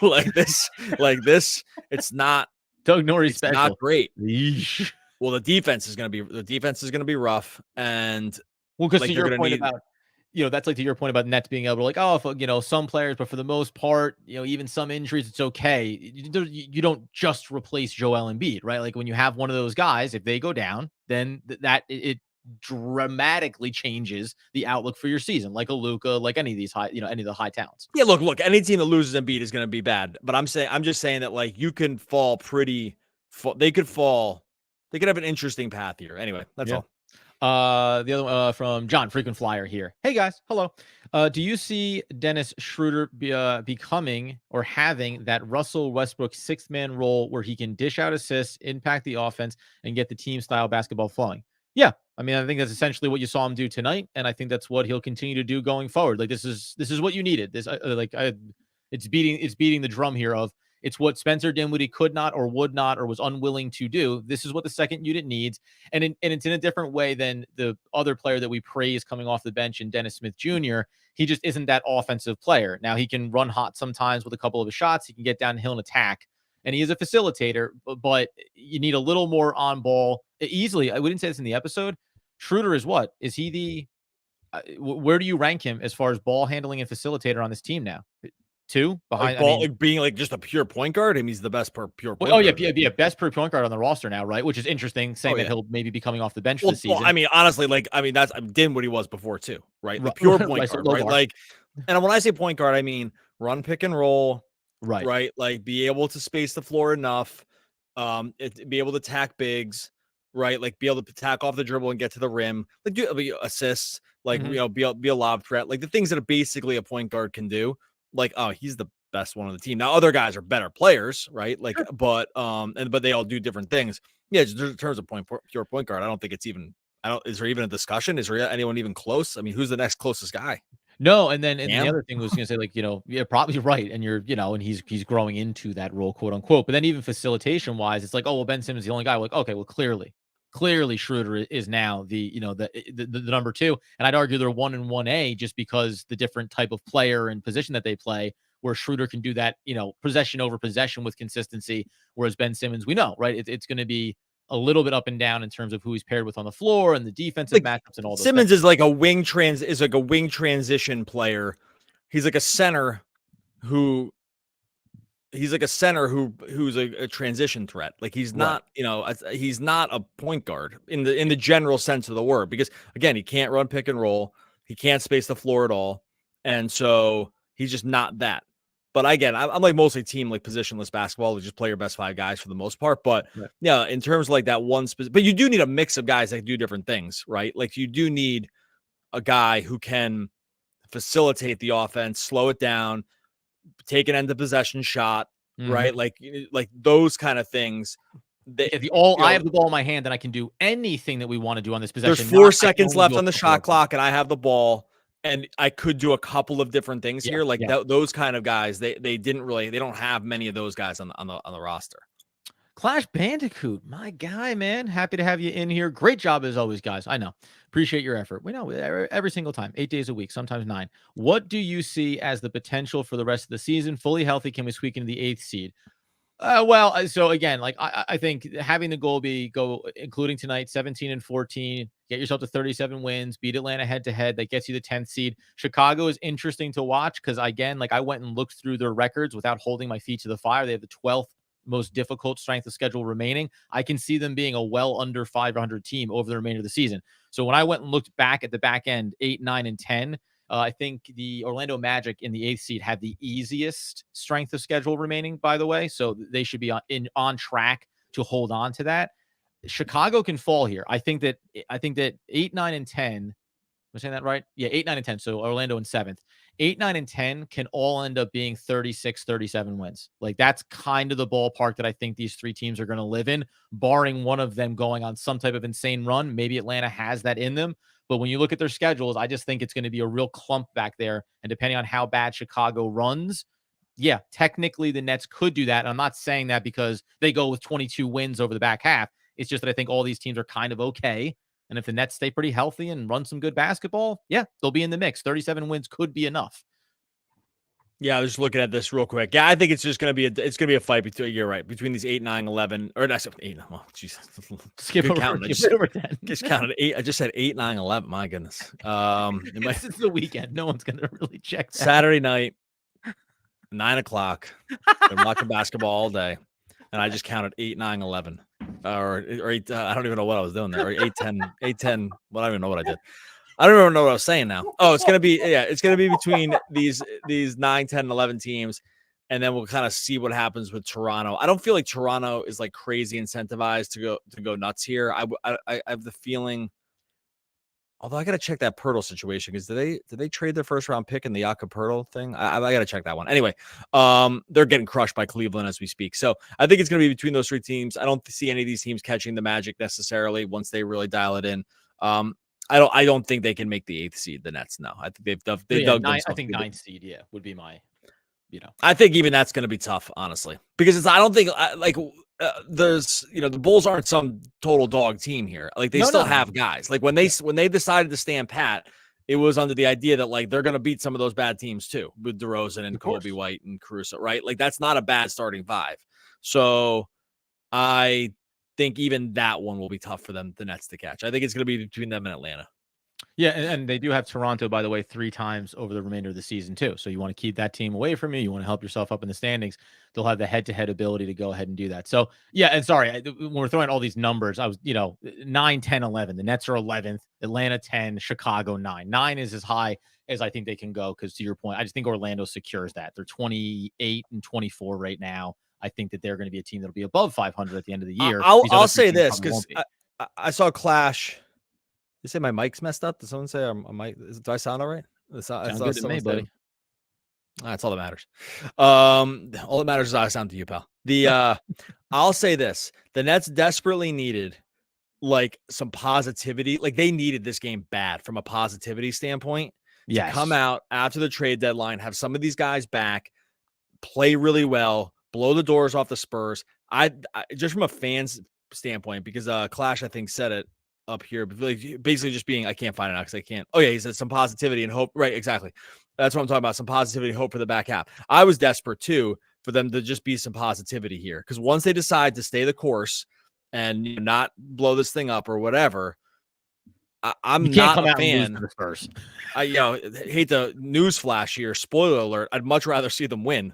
like this, it's not Doug Norrie's special. Not great. Yeesh. Well, the defense is going to be rough. And because to your point about, that's like to your point about Nets being able to like, if, some players, but for the most part, even some injuries, it's okay. You don't just replace Joel Embiid, right? Like when you have one of those guys, if they go down, then it dramatically changes the outlook for your season, like a Luka, like any of these high, any of the high talents. Yeah, look, any team that loses Embiid is going to be bad. But I'm just saying that like you can fall they could have an interesting path here. Anyway, that's all. The other one from John, frequent flyer here. Hey guys, hello. Do you see Dennis Schroder becoming or having that Russell Westbrook sixth man role where he can dish out assists, impact the offense, and get the team style basketball flowing? Yeah, I mean, I think that's essentially what you saw him do tonight, and I think that's what he'll continue to do going forward. Like this is what you needed. It's beating the drum here of. It's what Spencer Dinwiddie could not or would not or was unwilling to do. This is what the second unit needs. And it's in a different way than the other player that we praise coming off the bench in Dennis Smith Jr. He just isn't that offensive player. Now, he can run hot sometimes with a couple of his shots. He can get downhill and attack. And he is a facilitator, but you need a little more on ball easily. I wouldn't say this in the episode. Schroder is what? Is he where do you rank him as far as ball handling and facilitator on this team now? 2 behind being like just a pure point guard. I mean, he's the best pure point guard. Oh yeah, best pure point guard on the roster now, right? Which is interesting, saying that he'll maybe be coming off the bench this season. Well, I mean, honestly, that's what he was before too, right? The pure point guard, right? Like, and when I say point guard, I mean run pick and roll, right? Like be able to space the floor enough, be able to attack bigs, right? Like be able to attack off the dribble and get to the rim, like do assists, like be a lob threat, like the things that basically a point guard can do. Like, oh, he's the best one on the team. Now, other guys are better players, right? Like, sure. but they all do different things. Yeah, in terms of pure point guard, I don't think it's even. Is there even a discussion? Is there anyone even close? I mean, who's the next closest guy? No, and the other thing was going to say, like, you're probably right, and and he's growing into that role, quote unquote. But then even facilitation wise, it's like, oh well, Ben Simmons is the only guy. We're like, okay, well, clearly Schroder is now the number 2, and I'd argue they're 1 and 1A just because the different type of player and position that they play, where Schroder can do that, possession over possession with consistency, whereas Ben Simmons, we know, right? It's going to be a little bit up and down in terms of who he's paired with on the floor and the defensive matchups and all those Simmons things. is like a wing transition player he's like a center who's a transition threat. Like he's not, he's not a point guard in the general sense of the word, because again, he can't run pick and roll. He can't space the floor at all. And so he's just not that. But again, I'm like mostly team, like positionless basketball. We just play your best 5 guys for the most part. But yeah, in terms of like that one specific, but you do need a mix of guys that do different things, right? Like you do need a guy who can facilitate the offense, slow it down, take an end of possession shot, right? Like those kind of things. I have the ball in my hand and I can do anything that we want to do on this possession. There's 4 seconds left on the shot clock and I have the ball and I could do a couple of different things here. Like those kind of guys, they don't have many of those guys on the roster. Clash Bandicoot, my guy, man. Happy to have you in here. Great job as always, guys. I know. Appreciate your effort. We know every single time, 8 days a week, sometimes 9. What do you see as the potential for the rest of the season? Fully healthy, can we squeak into the 8th seed? So again, like I think having the goal including tonight, 17-14, get yourself to 37 wins, beat Atlanta head to head. That gets you the 10th seed. Chicago is interesting to watch because again, like I went and looked through their records without holding my feet to the fire. They have the 12th most difficult strength of schedule remaining. I can see them being a well under 500 team over the remainder of the season. So when I went and looked back at the back end, 8, 9, and 10, I think the Orlando Magic in the 8th seed had the easiest strength of schedule remaining, by the way. So they should be on track to hold on to that. Chicago can fall here. I think that 8, 9, and 10. Am I saying that right? Yeah, 8, 9, and 10. So Orlando in 7th. 8, 9, and 10 can all end up being 36, 37 wins. Like that's kind of the ballpark that I think these 3 teams are going to live in, barring one of them going on some type of insane run. Maybe Atlanta has that in them. But when you look at their schedules, I just think it's going to be a real clump back there. And depending on how bad Chicago runs, yeah, technically the Nets could do that. And I'm not saying that because they go with 22 wins over the back half. It's just that I think all these teams are kind of okay. And if the Nets stay pretty healthy and run some good basketball, yeah, they'll be in the mix. 37 wins could be enough. Yeah, I was just looking at this real quick. Yeah, I think it's just going to be a fight between, you're right, between these 8, 9, 11, or not 8. Well, Jesus. Skip over 10. Just counted 8. I just said 8, 9, 11. My goodness. This is the weekend. No one's going to really check that. Saturday night, 9 o'clock. I'm watching basketball all day. And I just counted 8, 9, 11. Or 8. I don't even know what I was doing there. Or 8, 10. 8, 10. Well, I don't even know what I did. I don't even know what I was saying now. Oh, it's going to be between these 9, 10, 11 teams. And then we'll kind of see what happens with Toronto. I don't feel like Toronto is like crazy incentivized to go nuts here. I have the feeling, although I got to check that Pirtle situation, because did they trade their first round pick in the Jakob Pirtle thing? I got to check that one. Anyway, they're getting crushed by Cleveland as we speak. So I think it's going to be between those 3 teams. I don't see any of these teams catching the Magic necessarily once they really dial it in. I don't think they can make the 8th seed. The Nets, no. I think they've dug. I think 9th seed, would be my, I think even that's going to be tough, honestly, because I don't think there's the Bulls aren't some total dog team here. Like they still have guys. Like when they decided to stand pat, it was under the idea that like they're going to beat some of those bad teams too, with DeRozan and Kobe White and Caruso, right? Like that's not a bad starting 5. So I think even that one will be tough for them, the Nets, to catch. I think it's going to be between them and Atlanta. Yeah, and they do have Toronto, by the way, 3 times over the remainder of the season, too. So you want to keep that team away from you. You want to help yourself up in the standings. They'll have the head-to-head ability to go ahead and do that. So, yeah, and sorry, when we're throwing all these numbers, I was, 9, 10, 11. The Nets are 11th, Atlanta 10, Chicago 9. 9 is as high as I think they can go because, to your point, I just think Orlando secures that. They're 28 and 24 right now. I think that they're going to be a team that'll be above 500 at the end of the year. I'll say this because I saw Clash. You say my mic's messed up? Did someone say my mic? Do I sound all right? Sounds good to me, buddy. That's all that matters. All that matters is how I sound to you, pal. I'll say this: the Nets desperately needed like some positivity. Like they needed this game bad from a positivity standpoint. Yeah, to come out after the trade deadline, have some of these guys back, play really well, blow the doors off the Spurs. I just from a fan's standpoint, because Clash I think said it up here, but basically just being, I can't find it now because I can't. Oh yeah, he said some positivity and hope. Right, exactly. That's what I'm talking about. Some positivity and hope for the back half. I was desperate too for them to just be some positivity here, because once they decide to stay the course and not blow this thing up or whatever, I'm You can't not come a out and lose fan. to the Spurs. I hate the news flash here. Spoiler alert. I'd much rather see them win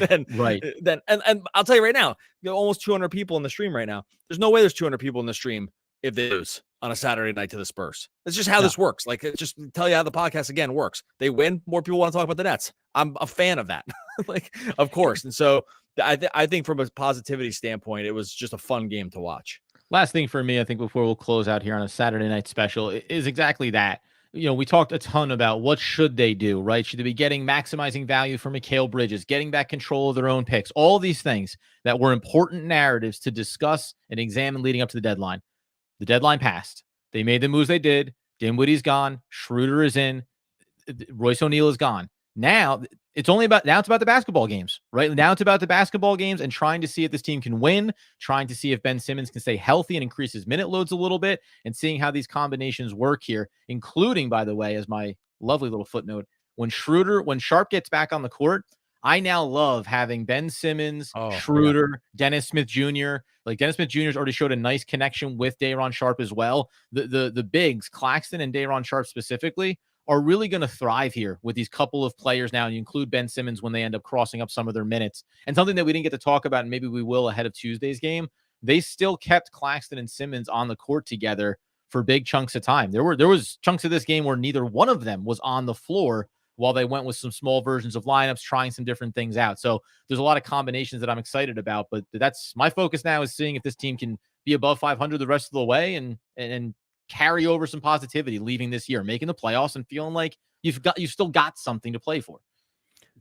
than Right. and I'll tell you right now, almost 200 people in the stream right now. There's no way there's 200 people in the stream if they lose on a Saturday night to the Spurs. That's just how this works. Like, just tell you how the podcast again works. They win, more people want to talk about the Nets. I'm a fan of that. Like, of course. And so I think from a positivity standpoint, it was just a fun game to watch. Last thing for me, I think before we'll close out here on a Saturday night special is exactly that. We talked a ton about what should they do, right? Should they be maximizing value for Mikal Bridges, getting back control of their own picks, all these things that were important narratives to discuss and examine leading up to the deadline. The deadline passed. They made the moves they did. Dinwiddie's gone. Schroder is in. Royce O'Neal is gone. Now it's about the basketball games, right? Now it's about the basketball games and trying to see if this team can win, trying to see if Ben Simmons can stay healthy and increase his minute loads a little bit, and seeing how these combinations work here, including, by the way, as my lovely little footnote, when Sharp gets back on the court, I now love having Ben Simmons, Schroder, Dennis Smith Jr. Like, Dennis Smith Jr.'s already showed a nice connection with Day'Ron Sharpe as well. The bigs, Claxton and Day'Ron Sharpe specifically, are really going to thrive here with these couple of players now. And you include Ben Simmons when they end up crossing up some of their minutes. And something that we didn't get to talk about, and maybe we will ahead of Tuesday's game, they still kept Claxton and Simmons on the court together for big chunks of time. There was chunks of this game where neither one of them was on the floor while they went with some small versions of lineups, trying some different things out. So there's a lot of combinations that I'm excited about, but that's my focus now, is seeing if this team can be above 500 the rest of the way and carry over some positivity leaving this year, making the playoffs and feeling like you've still got something to play for.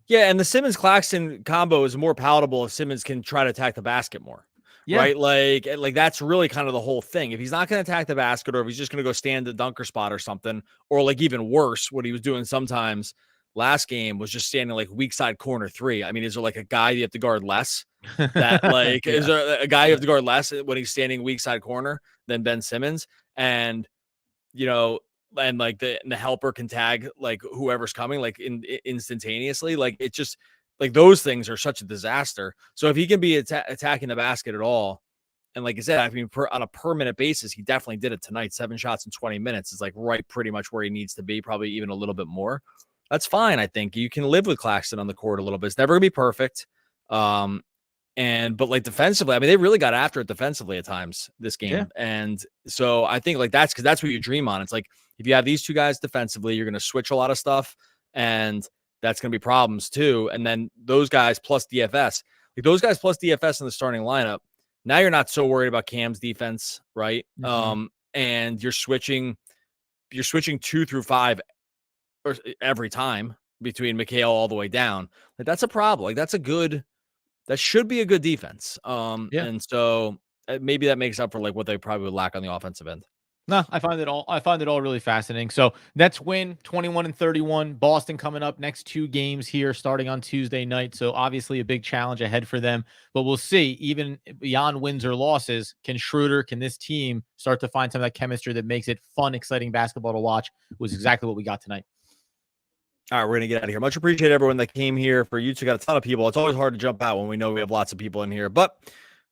Yeah, and the Simmons Claxton combo is more palatable if Simmons can try to attack the basket more. Yeah. Right? Like that's really kind of the whole thing. If he's not going to attack the basket, or if he's just going to go stand the dunker spot or something, or like even worse, what he was doing sometimes last game was just standing like weak side corner three. I mean, is there like a guy you have to guard less? That like is there a guy you have to guard less when he's standing weak side corner than Ben Simmons? And and like the helper can tag like whoever's coming like instantaneously. Like, it just like those things are such a disaster. So if he can be attacking the basket at all, and like I said, I mean, on a per minute basis, he definitely did it tonight. 7 shots in 20 minutes is like right pretty much where he needs to be, probably even a little bit more. That's fine. I think you can live with Claxton on the court a little bit. It's never gonna be perfect. But like defensively, I mean, they really got after it defensively at times this game. Yeah. And so I think like that's what you dream on. It's like, if you have these two guys defensively, you're going to switch a lot of stuff, and that's going to be problems too. And then those guys plus DFS, in the starting lineup, now you're not so worried about Cam's defense, right? Mm-hmm. And you're switching 2 through 5 every time between Mikal all the way down. Like, that's a problem. Like, that should be a good defense. And so maybe that makes up for like what they probably would lack on the offensive end. No, I find it all really fascinating. So Nets win 21-31. Boston coming up next 2 games here starting on Tuesday night. So obviously a big challenge ahead for them, but we'll see. Even beyond wins or losses, can this team start to find some of that chemistry that makes it fun, exciting basketball to watch? Was exactly what we got tonight. All right, we're going to get out of here. Much appreciate everyone that came here. For YouTube, got a ton of people. It's always hard to jump out when we know we have lots of people in here, but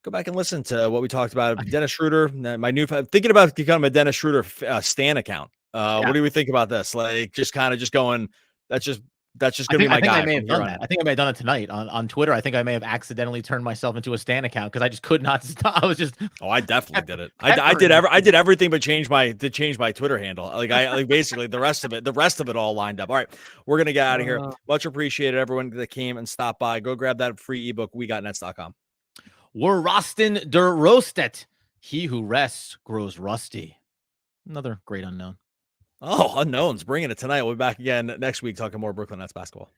go back and listen to what we talked about. Dennis Schroder, thinking about becoming a Dennis Schroder Stan account. What do we think about this? Like, just going, that's just going to be my guy. I may have done that. I think I may have done it tonight on Twitter. I think I may have accidentally turned myself into a Stan account because I just could not stop. I was just. Oh, I definitely did it. I did everything but change my Twitter handle. Like basically the rest of it all lined up. All right, we're gonna get out of here. Much appreciated everyone that came and stopped by. Go grab that free ebook. WeGotNets.com. We're Rosten der Roastet. He who rests grows rusty. Another great unknown. Oh, unknowns. Bringing it tonight. We'll be back again next week talking more Brooklyn Nets basketball.